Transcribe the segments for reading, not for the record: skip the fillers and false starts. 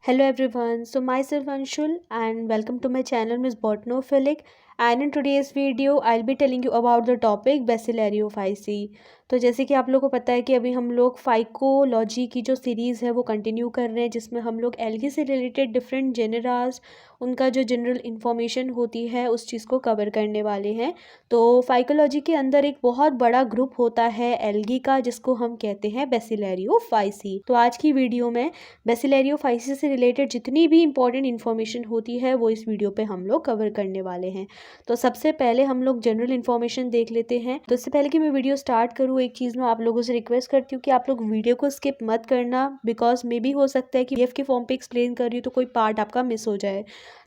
Hello everyone, so myself Anshul and welcome to my channel Miss Botanophilic, and in today's video I'll be telling you about the topic Bacillariophyceae। तो जैसे कि आप लोगों को पता है कि अभी हम लोग फाइकोलॉजी की जो सीरीज़ है वो कंटिन्यू कर रहे हैं, जिसमें हम लोग एल्गी से रिलेटेड डिफरेंट जेनेरास, उनका जो जनरल इन्फॉर्मेशन होती है उस चीज़ को कवर करने वाले हैं। तो फाइकोलॉजी के अंदर एक बहुत बड़ा ग्रुप होता है एल्गी का, जिसको हम कहते हैं बेसिलैरियोफाइसी। तो आज की वीडियो में बेसिलैरियोफाइसी से रिलेटेड जितनी भी इंपॉर्टेंट इन्फॉर्मेशन होती है वो इस वीडियो पे हम लोग कवर करने वाले हैं। तो सबसे पहले हम लोग जनरल इन्फॉर्मेशन देख लेते हैं। तो इससे पहले कि मैं वीडियो स्टार्ट करूँ, एक चीज़ मैं आप लोगों से रिक्वेस्ट करती हूँ कि आप लोग वीडियो को स्किप मत करना, बिकॉज मे बी हो सकता है कि पीडीएफ के फॉर्म पे एक्सप्लेन कर रही हूँ तो कोई पार्ट आपका मिस हो जाए।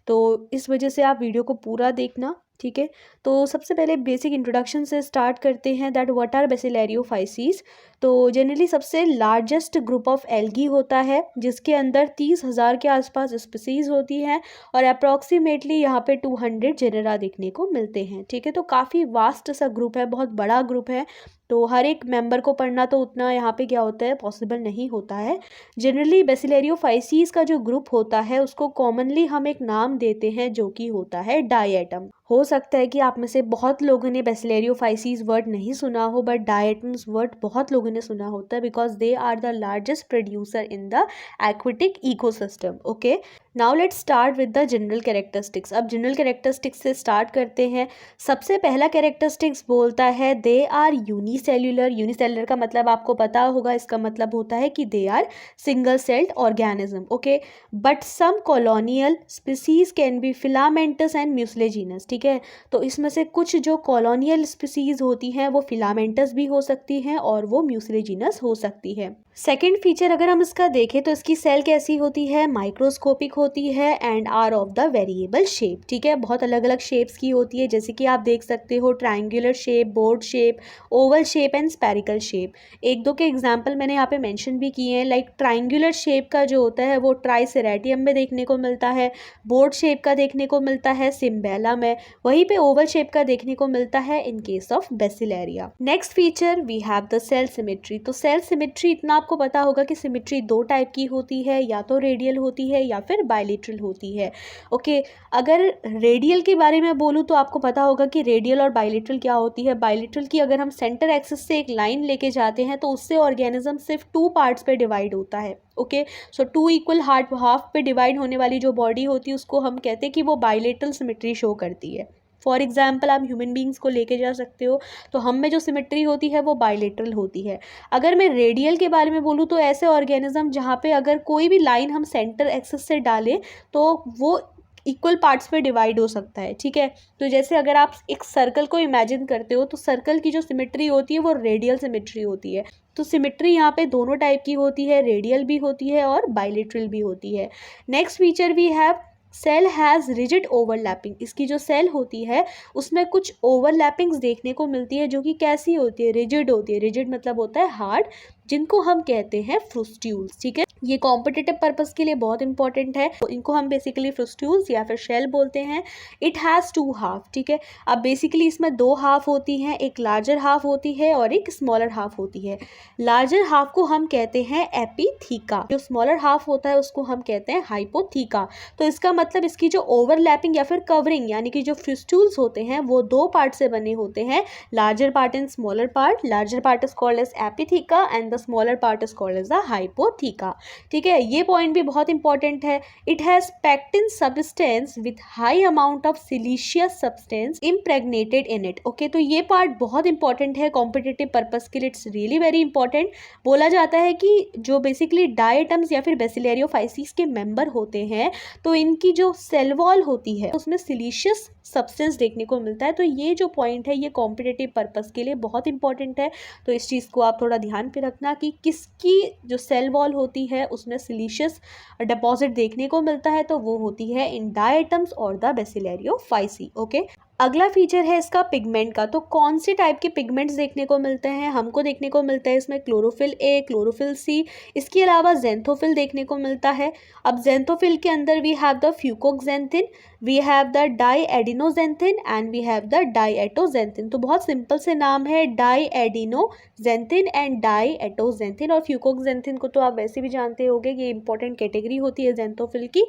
तो इस वजह से आप वीडियो को पूरा देखना, ठीक है। तो सबसे पहले बेसिक इंट्रोडक्शन से स्टार्ट करते हैं दैट व्हाट आर बेसिलैरियोफाइसीज। तो जनरली सबसे लार्जेस्ट ग्रुप ऑफ एल्गी होता है, जिसके अंदर 30,000 के आसपास स्पीसीज होती हैं और अप्रॉक्सीमेटली यहाँ पे 200 जेनेरा देखने को मिलते हैं, ठीक है। तो काफ़ी वास्ट सा ग्रुप है, बहुत बड़ा ग्रुप है। तो हर एक मेंबर को पढ़ना तो उतना यहाँ पे क्या होता है पॉसिबल नहीं होता है। जनरली बेसिलैरियोफाइसीज का जो ग्रुप होता है उसको कॉमनली हम एक नाम देते हैं जो कि होता है डायटम। हो सकता है कि आप में से बहुत लोगों ने बेसिलैरियोफाइसीज वर्ड नहीं सुना हो, बट डायटम्स वर्ड बहुत लोगों ने सुना होता है, because they are the largest producer in the aquatic ecosystem. Okay, now let's start with the general characteristics. अब जनरल कैरेक्टरिस्टिक्स से स्टार्ट करते हैं। सबसे पहला कैरेक्टरिस्टिक्स बोलता है दे आर यूनिसेल्युलर। यूनिसेल्युलर का मतलब आपको पता होगा, इसका मतलब होता है कि they are single celled organism. Okay, but some colonial species can be filamentous and mucilaginous, ठीक है। तो इसमें से कुछ जो कॉलोनियल स्पीसीज होती हैं वो फिलामेंटस भी हो सकती हैं और वो म्यूसिलेजिनस हो सकती है। सेकेंड फीचर अगर हम इसका देखें तो इसकी सेल कैसी होती है, माइक्रोस्कोपिक होती है and are of the variable shape, ठीक है। बहुत अलग अलग शेप्स की होती है, जैसे कि आप देख सकते हो triangular shape, board shape, Oval shape and spherical shape. एक दो के एग्जाम्पल मैंने यहाँ पे मेंशन भी किए हैं, लाइक ट्रायंगुलर शेप का जो होता है वो ट्राइसेरेटियम में देखने को मिलता है, बोर्ड शेप का देखने को मिलता है सिम्बेला में, वहीं पे ओवल शेप का देखने को मिलता है in case of bacillaria. Next feature we have the cell symmetry. तो सेल सिमेट्री इतना आपको पता होगा कि सिमेट्री दो टाइप की होती है, या तो रेडियल होती है या फिर बायलेटरल होती है। ओके, अगर रेडियल के बारे में बोलूँ तो आपको पता होगा कि रेडियल और बायलेटरल क्या होती है। बायलेटरल की अगर हम सेंटर एक्सिस से एक लाइन लेके जाते हैं तो उससे ऑर्गेनिज्म सिर्फ 2 पार्ट्स पे डिवाइड होता है। ओके, सो 2 इक्वल हाफ पे डिवाइड होने वाली जो बॉडी होती है उसको हम कहते हैं कि वो बायलेटरल सिमेट्री शो करती है। फॉर एग्जाम्पल आप ह्यूमन बींग्स को लेके जा सकते हो, तो हम में जो सिमेट्री होती है वो बायलेटरल होती है। अगर मैं रेडियल के बारे में बोलूँ तो ऐसे ऑर्गेनिज्म जहाँ पे अगर कोई भी लाइन हम सेंटर एक्सिस से डालें तो वो इक्वल पार्ट्स पे डिवाइड हो सकता है, ठीक है। तो जैसे अगर आप एक सर्कल को इमेजिन करते हो तो सर्कल की जो सिमेट्री होती है वो रेडियल सिमेट्री होती है। तो सिमेट्री यहाँ पे दोनों टाइप की होती है, रेडियल भी होती है और बायलेटरल भी होती है। Next feature we have cell has rigid overlapping. इसकी जो सेल होती है उसमें कुछ ओवरलैपिंग्स देखने को मिलती है जो कि कैसी होती है, रिजिड होती है। रिजिड मतलब होता है हार्ड, जिनको हम कहते हैं फ्रुस्ट्यूल्स, ठीक है। ये कॉम्पिटिटिव पर्पस के लिए बहुत इंपॉर्टेंट है, तो इनको हम बेसिकली फ्रुस्ट्यूल्स या फिर शेल बोलते हैं। इट हैज़ 2 हाफ, ठीक है। अब बेसिकली इसमें 2 हाफ होती हैं, एक लार्जर हाफ होती है और एक स्मॉलर हाफ होती है। लार्जर हाफ को हम कहते हैं एपिथीका, जो स्मॉलर हाफ होता है उसको हम कहते हैं हाइपोथीका। तो इसका मतलब इसकी जो ओवरलैपिंग या फिर कवरिंग यानी कि जो फ्रुस्ट्यूल्स होते हैं वो 2 पार्ट से बने होते हैं, larger part and smaller part. Larger part is called as epitheca and the smaller part is called as the hypotheca, ठीक है। ये पॉइंट भी बहुत इंपॉर्टेंट है। It has pectin substance with high amount of siliceous substance impregnated in it. Okay, तो ये part बहुत important है कॉम्पिटिटिव पर्पस के लिए, इट्स रियली वेरी इंपॉर्टेंट। बोला जाता है कि जो बेसिकली डायटम्स या फिर बेसिलैरियोफाइसीज के मेंबर होते हैं तो इनकी जो सेल वॉल होती है उसमें सिलिशियस सब्सटेंस देखने को मिलता है। तो ये जो पॉइंट है ये कॉम्पिटिटिव पर्पस के लिए बहुत इंपॉर्टेंट है, तो इस चीज़ को आप थोड़ा ध्यान पे रखना कि किसकी जो सेल वॉल होती है उसमें सिलिशियस डिपॉजिट देखने को मिलता है, तो वो होती है इन डायटम्स और द बेसिलैरियोफाइसी। ओके, अगला फीचर है इसका पिगमेंट का। तो कौन से टाइप के पिगमेंट्स देखने को मिलते हैं? हमको देखने को मिलता है इसमें क्लोरोफिल ए, क्लोरोफिल सी, इसके अलावा जेंथोफिल देखने को मिलता है। अब जेंथोफिल के अंदर we have the fucoxanthin, we have the diadinoxanthin and we have the diatoxanthin. तो बहुत सिंपल से नाम है, diadinoxanthin and diatoxanthin. और फ्यूकोक्सेंथिन को तो आप वैसे भी जानते होंगे कि इंपॉर्टेंट कैटेगरी होती है जेंथोफिल की।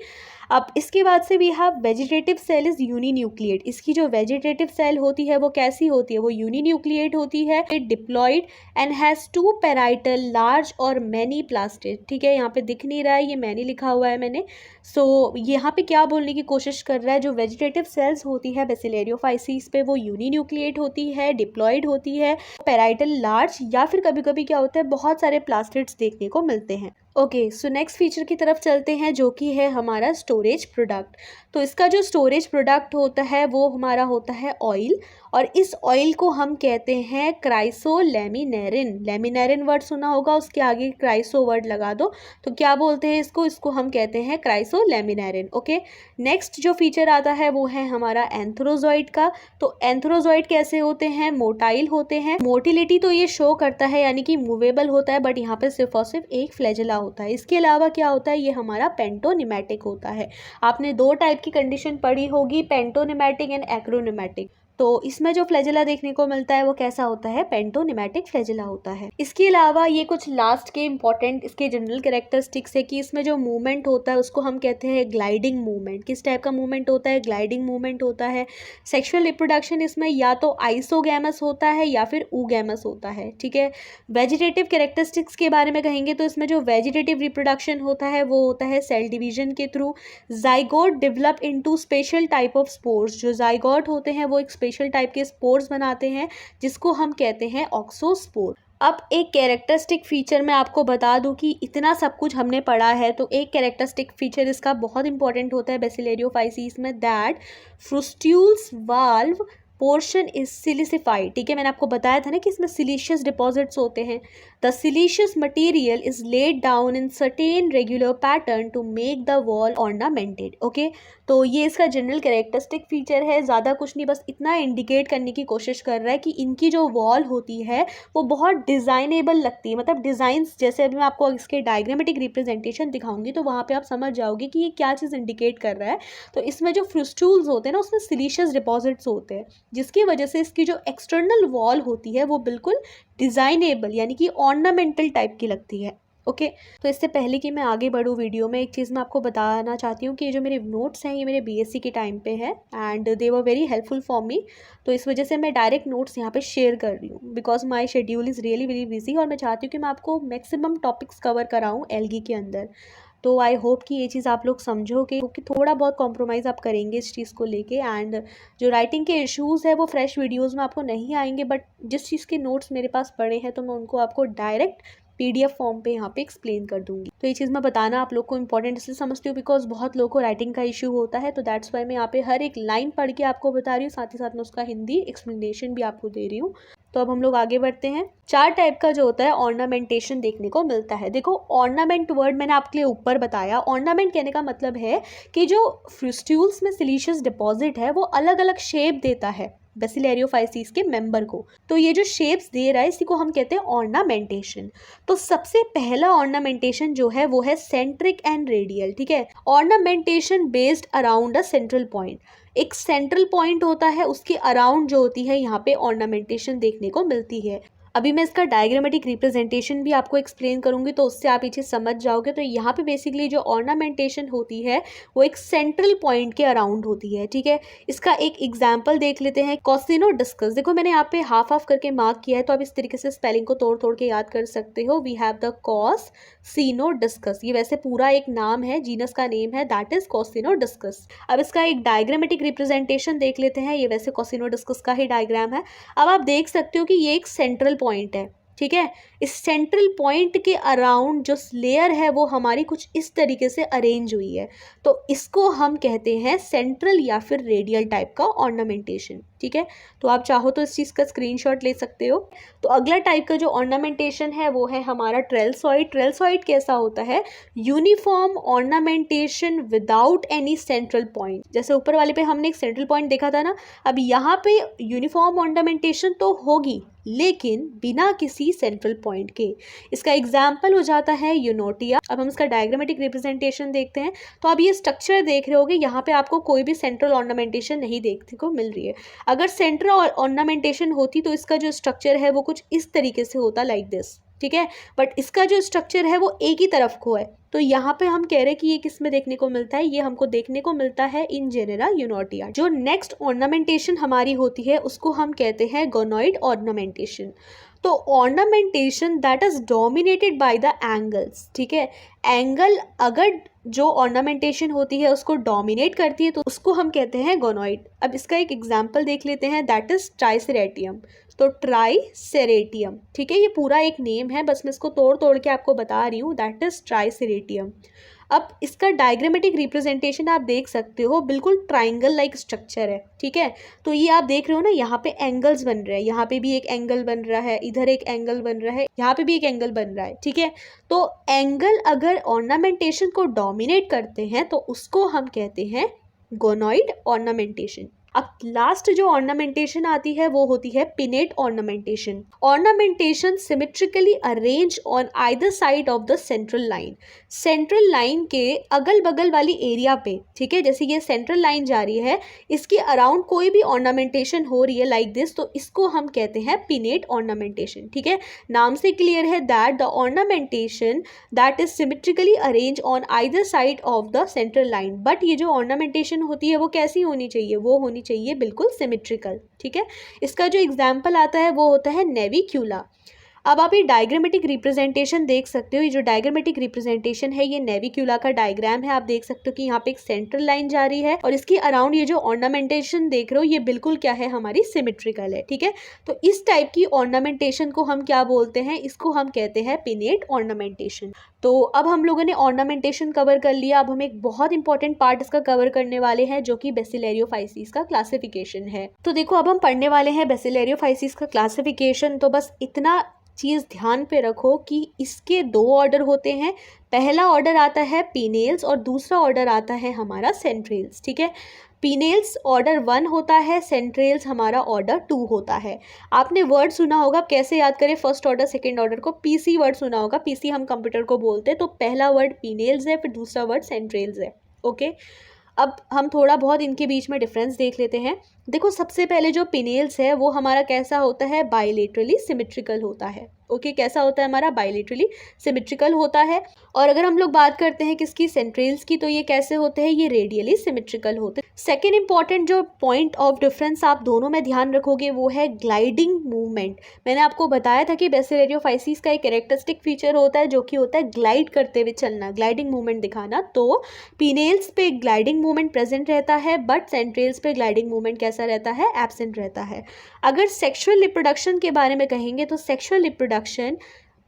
अब इसके बाद से we have vegetative cell is uninucleate. इसकी जो वेजिटेटिव सेल होती है वो कैसी होती है? वो यूनिन्यूक्लिएट होती है, diploid and has two parietal large और मैनी प्लास्टिड। ठीक है, यहाँ पे दिख नहीं रहा है, ये मैनी लिखा हुआ है मैंने। सो यहाँ पे क्या बोलने की कोशिश कर रहा है, जो वेजिटेटिव सेल्स होती है बेसिलेरियोफाइसीस पे वो यूनिन्यूक्लिएट होती है, डिप्लॉइड होती है, पैराइटल लार्ज, या फिर कभी कभी क्या होता है बहुत सारे प्लास्टिड्स देखने को मिलते हैं। ओके, सो नेक्स्ट फीचर की तरफ चलते हैं जो कि है हमारा स्टोरेज प्रोडक्ट। तो इसका जो स्टोरेज प्रोडक्ट होता है वो हमारा होता है ऑयल, और इस ऑयल को हम कहते हैं क्राइसोलेमिनेरिन। लेमिनेरिन वर्ड सुना होगा, उसके आगे क्राइसो वर्ड लगा दो तो क्या बोलते हैं इसको हम कहते हैं क्राइसोलेमिनेरिन। ओके, नेक्स्ट जो फीचर आता है वो है हमारा एंथ्रोजॉइड का। तो एंथ्रोजॉइड कैसे होते हैं? मोटाइल होते हैं। मोटिलिटी तो ये शो करता है यानी कि मूवेबल होता है, बट यहाँ पे सिर्फ और सिर्फ एक फ्लैजेला होता है। इसके अलावा क्या होता है, ये हमारा पेंटोनिमैटिक होता है। आपने दो टाइप की कंडीशन पढ़ी होगी, पेंटोनिमैटिक एंड एक्रोनिमैटिक। तो इसमें जो फ्लैजेला देखने को मिलता है वो कैसा होता है? पेंटोनिमैटिक फ्लैजेला होता है। इसके अलावा ये कुछ लास्ट के इंपॉर्टेंट इसके जनरल कैरेक्टरिस्टिक्स है कि इसमें जो मूवमेंट होता है उसको हम कहते हैं ग्लाइडिंग मूवमेंट। किस टाइप का मूवमेंट होता है? ग्लाइडिंग मूवमेंट होता है। सेक्सुअल रिप्रोडक्शन इसमें या तो आइसोगैमस होता है या फिर ऊगैमस होता है। ठीक है, वेजिटेटिव कैरेक्टरिस्टिक्स के बारे में कहेंगे तो इसमें जो वेजिटेटिव रिप्रोडक्शन होता है वो होता है सेल डिवीजन के through. Zygote develop into special type of spores. जो जाइगोट होते हैं वो एक स्पेशल टाइप के स्पोर्स बनाते हैं जिसको हम कहते हैं ऑक्सोस्पोर। अब एक कैरेक्टरिस्टिक फीचर मैं आपको बता दूं कि इतना सब कुछ हमने पढ़ा है तो एक कैरेक्टरिस्टिक फीचर इसका बहुत इंपॉर्टेंट होता है बेसिलेरियोफाइसीस में, दैट फ्रुस्ट्यूल्स वाल्व पोर्शन इज सिलिसिफाइड। ठीक है, मैंने आपको बताया था ना कि इसमें सिलिशियस डिपॉजिट्स होते हैं। The siliceous material is laid down in certain regular pattern to make the wall ornamented. Okay, तो ये इसका जनरल कैरेक्टरिस्टिक फीचर है, ज़्यादा कुछ नहीं, बस इतना इंडिकेट करने की कोशिश कर रहा है कि इनकी जो वॉल होती है वो बहुत डिज़ाइनेबल लगती है। मतलब डिज़ाइंस, जैसे अभी मैं आपको इसके डायग्रामेटिक रिप्रेजेंटेशन दिखाऊंगी तो वहाँ पे आप समझ जाओगे कि ये क्या चीज़ इंडिकेट कर रहा है। तो इसमें जो फ्रुस्टूल्स होते हैं ना उसमें सिलिशियस डिपॉजिट्स होते हैं जिसकी वजह से इसकी जो एक्सटर्नल वॉल होती है वो बिल्कुल डिज़ाइनेबल यानी कि ऑर्नामेंटल टाइप की लगती है। ओके, तो इससे पहले कि मैं आगे बढ़ूँ वीडियो में, एक चीज़ मैं आपको बताना चाहती हूँ कि ये जो मेरे नोट्स हैं ये मेरे बीएससी के टाइम पे है and they were very helpful for me. तो इस वजह से मैं डायरेक्ट नोट्स यहाँ पे शेयर कर रही हूँ because my schedule is really very busy और मैं चाहती हूँ कि मैं आपको मैक्सिमम टॉपिक्स कवर कराऊँ एलगी के अंदर। तो आई होप कि ये चीज़ आप लोग समझोगे क्योंकि थोड़ा बहुत कॉम्प्रोमाइज़ आप करेंगे इस चीज़ को लेके। एंड जो राइटिंग के इश्यूज़ है वो फ्रेश वीडियोज़ में आपको नहीं आएंगे, बट जिस चीज़ के नोट्स मेरे पास पड़े हैं तो मैं उनको आपको डायरेक्ट पीडीएफ फॉर्म पे यहाँ पे एक्सप्लेन कर दूंगी। तो ये चीज़ मैं बताना आप लोग को इंपॉर्टेंट इसलिए समझती हूँ बिकॉज बहुत लोगों को राइटिंग का इशू होता है। तो दैट्स वाई मैं यहाँ पे हर एक लाइन पढ़ के आपको बता रही हूँ, साथ ही साथ मैं उसका हिंदी एक्सप्लेनेशन भी आपको दे रही हूँ। तो अब हम लोग आगे बढ़ते हैं। चार टाइप का जो होता है ऑर्नामेंटेशन देखने को मिलता है। देखो, ऑर्नामेंट वर्ड मैंने आपके लिए ऊपर बताया। ऑर्नामेंट कहने का मतलब है कि जो फ्रुस्ट्यूल्स में सिलिशियस डिपॉजिट है वो अलग अलग शेप देता है बेसिलेरियोफाइसीस के मेंबर को। तो ये जो शेप्स दे रहा है इसी को हम कहते हैं ऑर्नामेंटेशन। तो सबसे पहला ऑर्नामेंटेशन जो है वो है सेंट्रिक एंड रेडियल। ठीक है, ornamentation based around a central point. एक सेंट्रल पॉइंट होता है, उसके अराउंड जो होती है यहाँ पे ऑर्नामेंटेशन देखने को मिलती है। अभी मैं इसका डायग्रामेटिक रिप्रेजेंटेशन भी आपको एक्सप्लेन करूंगी तो उससे आप पीछे समझ जाओगे। तो यहाँ पे बेसिकली जो ऑर्नामेंटेशन होती है वो एक सेंट्रल पॉइंट के अराउंड होती है। ठीक है, इसका एक एग्जाम्पल देख लेते हैं, कॉसिनोडिस्कस। देखो मैंने यहाँ पे हाफ हाफ करके मार्क किया है तो आप इस तरीके से स्पेलिंग को तोड़ तोड़ के याद कर सकते हो। वी हैव द कॉसिनोडिस्कस, ये वैसे पूरा एक नाम है, जीनस का नेम है, दैट इज कॉसिनोडिस्कस। अब इसका एक डायग्रामेटिक रिप्रेजेंटेशन देख लेते हैं, ये वैसे कॉसिनोडिस्कस का ही डायग्राम है। अब आप देख सकते हो कि ये एक सेंट्रल पॉइंट है। ठीक है, इस सेंट्रल पॉइंट के अराउंड जो लेयर है वो हमारी कुछ इस तरीके से अरेंज हुई है, तो इसको हम कहते हैं सेंट्रल या फिर रेडियल टाइप का ऑर्नामेंटेशन। ठीक है, तो आप चाहो तो इस चीज़ का स्क्रीनशॉट ले सकते हो। तो अगला टाइप का जो ऑर्नामेंटेशन है वो है हमारा ट्रेल्सॉइड। ट्रेल्सॉइड कैसा होता है? Uniform ornamentation without any central point. जैसे ऊपर वाले पे हमने एक सेंट्रल पॉइंट देखा था ना, अब यहाँ पे यूनिफॉर्म ऑर्नामेंटेशन तो होगी लेकिन बिना किसी सेंट्रल पॉइंट के। इसका एग्जाम्पल हो जाता है यूनोटिया। अब हम इसका डायग्रामेटिक रिप्रेजेंटेशन देखते हैं। तो अब ये स्ट्रक्चर देख रहे होगे, यहाँ पे आपको कोई भी सेंट्रल ऑर्नामेंटेशन नहीं देखने को मिल रही है। अगर सेंट्रल ऑर्नामेंटेशन होती तो इसका जो स्ट्रक्चर है वो कुछ इस तरीके से होता, लाइक दिस, ठीक है। बट इसका जो स्ट्रक्चर है वो एक ही तरफ को है। तो यहाँ पे हम कह रहे हैं कि ये किस में देखने को मिलता है? ये हमको देखने को मिलता है इन जेनेरा यूनोटिया। जो नेक्स्ट ऑर्नामेंटेशन हमारी होती है उसको हम कहते हैं गोनॉइड ऑर्नामेंटेशन। तो ornamentation that is dominated by the angles, ठीक है। एंगल अगर जो ऑर्नामेंटेशन होती है उसको डोमिनेट करती है तो उसको हम कहते हैं गोनॉइड। अब इसका एक एग्जाम्पल देख लेते हैं, दैट इज ट्राइसेरेटियम। तो ट्राइसेरेटियम, ठीक है, ये पूरा एक नेम है, बस मैं इसको तोड़ तोड़ के आपको बता रही हूँ, दैट इज ट्राइसेरेटियम। अब इसका डायग्रामेटिक रिप्रेजेंटेशन आप देख सकते हो, बिल्कुल ट्राइंगल लाइक स्ट्रक्चर है, ठीक है। तो ये आप देख रहे हो ना, यहाँ पे एंगल्स बन रहे हैं, यहाँ पे भी एक एंगल बन रहा है, इधर एक एंगल बन रहा है, यहाँ पे भी एक एंगल बन रहा है, ठीक है। तो एंगल अगर ऑर्नामेंटेशन को डोमिनेट करते हैं तो उसको हम कहते हैं गोनॉइड ऑर्नामेंटेशन। अब लास्ट जो ऑर्नामेंटेशन आती है वो होती है pinnate ornamentation. Ornamentation symmetrically arrange on either side of the central line. Central line के अगल बगल वाली एरिया पे, ठीक है, जैसे ये सेंट्रल लाइन जा रही है, इसके अराउंड कोई भी ऑर्नामेंटेशन हो रही है लाइक दिस, तो इसको हम कहते हैं पिनेट ऑर्नामेंटेशन, ठीक है। नाम से क्लियर है that the ornamentation that is symmetrically arrange on either side of the central line. But ये जो ऑर्नामेंटेशन होती है वो कैसी होनी चाहिए? वो होनी चाहिए बिल्कुल सिमेट्रिकल, ठीक है। इसका जो एग्जाम्पल आता है वो होता है नेविक्यूला। अब आप ये डायग्रामेटिक रिप्रेजेंटेशन देख सकते हो। ये जो डायग्रामेटिक रिप्रेजेंटेशन है ये नेविक्यूला का डायग्राम है। आप देख सकते हो कि यहाँ पे एक सेंट्रल लाइन जा रही है और इसके अराउंड ये जो ऑर्नामेंटेशन देख रहे हो ये बिल्कुल क्या है? हमारी सिमेट्रिकल है, ठीक है। तो इस टाइप की ऑर्नामेंटेशन को हम क्या बोलते हैं? इसको हम कहते हैं पिनेट ऑर्नामेंटेशन। तो अब हम लोगों ने ऑर्नामेंटेशन कवर कर लिया। अब हम एक बहुत इंपॉर्टेंट पार्ट इसका कवर करने वाले हैं जो कि बेसिलेरियोफाइसीस का क्लासिफिकेशन है। तो देखो अब हम पढ़ने वाले हैं बेसिलेरियोफाइसीस का क्लासिफिकेशन। तो बस इतना चीज़ ध्यान पे रखो कि इसके दो ऑर्डर होते हैं। पहला ऑर्डर आता है पीनेल्स और दूसरा ऑर्डर आता है हमारा सेंट्रेल्स, ठीक है। पीनेल्स ऑर्डर 1 होता है, सेंट्रेल्स हमारा ऑर्डर 2 होता है। आपने वर्ड सुना होगा, कैसे याद करें फर्स्ट ऑर्डर सेकंड ऑर्डर को? पीसी वर्ड सुना होगा, पीसी हम कंप्यूटर को बोलते हैं। तो पहला वर्ड पीनेल्स है, फिर दूसरा वर्ड सेंट्रेल्स है, ओके। अब हम थोड़ा बहुत इनके बीच में डिफरेंस देख लेते हैं। देखो सबसे पहले जो पिनेल्स है वो हमारा कैसा होता है? बाइलेटरली सिमेट्रिकल होता है, ओके। कैसा होता है हमारा? बाइलेटरली सिमेट्रिकल होता है। और अगर हम लोग बात करते हैं किसकी? सेंट्रेल्स की, तो ये कैसे होते हैं? ये रेडियली सिमेट्रिकल होते हैं। सेकेंड इंपॉर्टेंट जो पॉइंट ऑफ डिफरेंस आप दोनों में ध्यान रखोगे वो है ग्लाइडिंग मूवमेंट। मैंने आपको बताया था कि बेसिलेरियोफाइसीस का एक कैरेक्टरिस्टिक फीचर होता है जो कि होता है ग्लाइड करते हुए चलना, ग्लाइडिंग मूवमेंट दिखाना। तो पिनेल्स पे ग्लाइडिंग मूवमेंट प्रेजेंट रहता है बट सेंट्रेल्स पे ग्लाइडिंग मूवमेंट कैसा रहता है? एब्सेंट रहता है। अगर सेक्सुअल रिप्रोडक्शन के बारे में कहेंगे तो सेक्सुअल रिप्रोडक्शन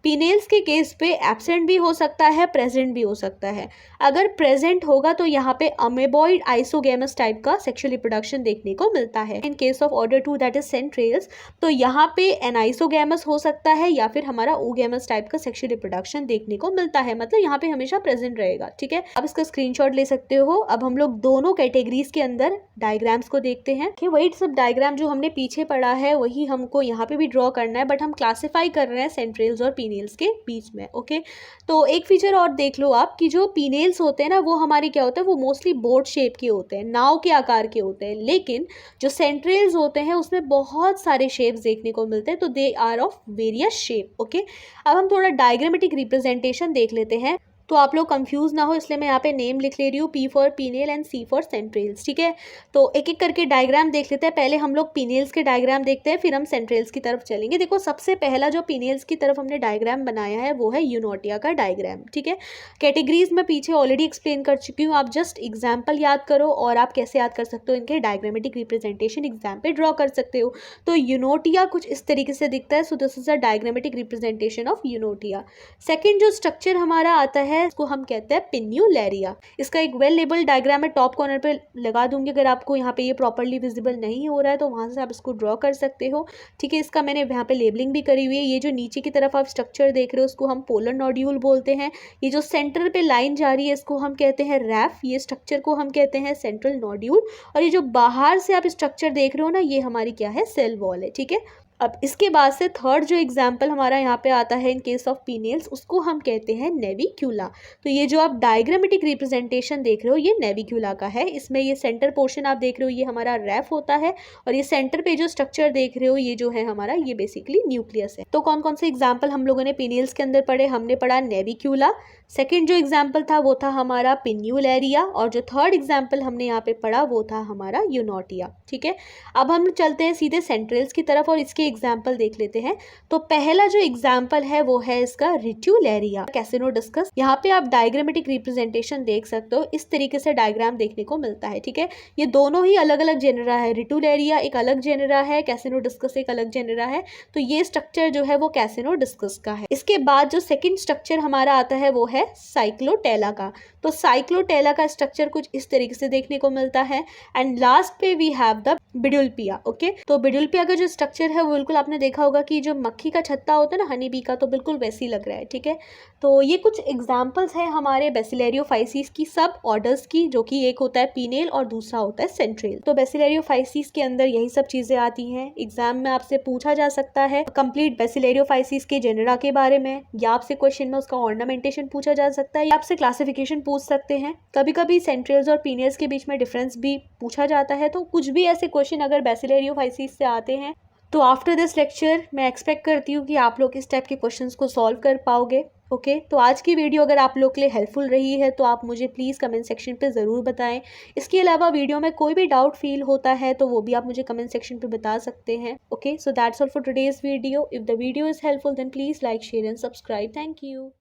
पीनेल्स के केस पे एब्सेंट भी हो सकता है, प्रेजेंट भी हो सकता है। अगर प्रेजेंट होगा तो यहाँ पे अमेबॉइड आइसोगेमस टाइप का सेक्सुअल रिप्रोडक्शन देखने को मिलता है। In case of order 2 that is centrales, तो यहाँ पे एनाइसोगेमस हो सकता है या फिर हमारा ओगेमस टाइप का सेक्सुअल रिप्रोडक्शन देखने को मिलता है, मतलब यहाँ पे हमेशा प्रेजेंट रहेगा, ठीक है। अब इसका स्क्रीनशॉट ले सकते हो। अब हम लोग दोनों कैटेगरीज के अंदर डायग्राम्स को देखते हैं कि वही सब डायग्राम जो हमने पीछे पढ़ा है वही हमको यहाँ पे भी ड्रॉ करना है, बट हम क्लासीफाई कर रहे हैं सेंट्रेल्स और पीनेल्स के बीच में, ओके। तो एक फीचर और देख लो आप कि जो पीनेल्स होते हैं ना वो हमारे क्या होते हैं? वो मोस्टली बोट शेप के होते हैं, नाव के आकार के होते हैं। लेकिन जो सेंट्रेल्स होते हैं उसमें बहुत सारे शेप्स देखने को मिलते हैं, तो they are of various shape, okay. अब हम थोड़ा डायग्रामेटिक रिप्रेजेंटेशन देख लेते हैं तो आप लोग कंफ्यूज ना हो, इसलिए मैं यहाँ पे नेम लिख ले रही हूँ, P for pennales and C for centrales, ठीक है। तो एक एक करके डायग्राम देख लेते हैं। पहले हम लोग पीनेल्स के डायग्राम देखते हैं, फिर हम सेंट्रेल्स की तरफ चलेंगे। देखो सबसे पहला जो पीनेल्स की तरफ हमने डायग्राम बनाया है वो है यूनोटिया का डायग्राम, ठीक है। कैटेगरीज में पीछे ऑलरेडी एक्सप्लेन कर चुकी हूँ, आप जस्ट एग्जाम्पल याद करो और आप कैसे याद कर सकते हो इनके डायग्रामेटिक रिप्रेजेंटेशन एग्जाम पे ड्रॉ कर सकते हो। तो यूनोटिया कुछ इस तरीके से दिखता है। So this is a diagrammatic representation of eunotia. Second जो स्ट्रक्चर हमारा आता है है इसको हम कहते हैं पिन्यूलेरिया। इसका एक वेल लेबल डायग्राम मैं टॉप कॉर्नर पे लगा दूंगी, अगर आपको यहाँ पे ये प्रॉपरली विजिबल नहीं हो रहा है तो वहाँ से आप इसको ड्रॉ कर सकते हो। ठीक है, इसका मैंने यहाँ पे लेबलिंग भी करी हुई है। ये जो नीचे की तरफ आप स्ट्रक्चर देख रहे हो उसको हम पोलर नोड्यूल बोलते हैं। ये जो सेंटर पे लाइन जा रही है इसको हम कहते हैं रैफ, ये स्ट्रक्चर को हम कहते हैं सेंट्रल नोड्यूल, और ये जो बाहर से आप स्ट्रक्चर देख रहे हो ना ये हमारी क्या है, सेल वॉल है। ठीक है, अब इसके बाद से थर्ड जो एग्जाम्पल हमारा यहाँ पे आता है इन केस ऑफ पीनियल्स, उसको हम कहते हैं नेविक्यूला। तो ये जो आप डायग्रामेटिक रिप्रेजेंटेशन देख रहे हो ये नेविक्यूला का है। इसमें ये सेंटर पोर्शन आप देख रहे हो ये हमारा रैफ होता है, और ये सेंटर पे जो स्ट्रक्चर देख रहे हो ये जो है हमारा ये बेसिकली न्यूक्लियस है। तो कौन कौन से एग्जाम्पल हम लोगों ने पीनियल्स के अंदर पढ़े, हमने पढ़ा नेविक्यूला, सेकेंड जो एग्जाम्पल था वो था हमारा पिन्यूलेरिया, और जो थर्ड एग्जाम्पल हमने यहाँ पे पढ़ा वो था हमारा यूनोटिया। ठीक है, अब हम चलते हैं सीधे सेंट्रल्स की तरफ और इसके एग्जाम्पल देख लेते हैं। तो पहला जो एग्जाम्पल है वो है इसका रिट्यूलेरिया कैसिनोडिस्कस। यहाँ पे आप डायग्रामेटिक रिप्रेजेंटेशन देख सकते हो, इस तरीके से डायग्राम देखने को मिलता है। ठीक है, ये दोनों ही अलग अलग जेनरा है, रिट्यूलेरिया एक अलग जेनरा है, कैसिनोडिस्कस एक अलग जेनरा है। तो ये स्ट्रक्चर जो है वो कैसिनोडिस्कस का है। इसके बाद जो सेकेंड स्ट्रक्चर हमारा आता है वो है साइक्लोटेला का। तो साइक्लोटेला का स्ट्रक्चर कुछ इस तरीके से देखने को मिलता है। एंड लास्ट पे वी हैव द बिडुल्पिया। ओके, तो बिडुल्पिया का जो स्ट्रक्चर है वो बिल्कुल आपने देखा होगा कि जो मक्खी का छत्ता होता है ना हनी बी का, तो बिल्कुल वैसी लग रहा है। ठीक है, तो ये कुछ एग्जांपल्स हैं हमारे बेसिलेरियोफाइसीस की सब ऑर्डर्स की, जो कि एक होता है पीनेल और दूसरा होता है सेंट्रेल। तो बेसिलेरियोफाइसीस के अंदर यही सब चीजें आती हैं। एग्जाम में आपसे पूछा जा सकता है कंप्लीट बेसिलेरियोफाइसीस के जेनरा के बारे में, या आपसे क्वेश्चन में उसका ऑर्नामेंटेशन पूछा जा सकता है, या आपसे क्लासिफिकेशन पूछ सकते हैं। कभी कभी सेंट्रेल्स और पीनियल्स के बीच में डिफरेंस भी पूछा जाता है। तो कुछ भी ऐसे क्वेश्चन अगर बेसिलेरियोफाइसीस से आते हैं तो आफ्टर दिस लेक्चर मैं एक्सपेक्ट करती हूँ कि आप लोग इस टाइप के क्वेश्चंस को सॉल्व कर पाओगे। ओके, तो आज की वीडियो अगर आप लोग के लिए हेल्पफुल रही है तो आप मुझे प्लीज़ कमेंट सेक्शन पे ज़रूर बताएं। इसके अलावा वीडियो में कोई भी डाउट फील होता है तो वो भी आप मुझे कमेंट सेक्शन पे बता सकते हैं। Okay, so that's all for today's video. If the video is helpful then please like, share and subscribe. Thank you.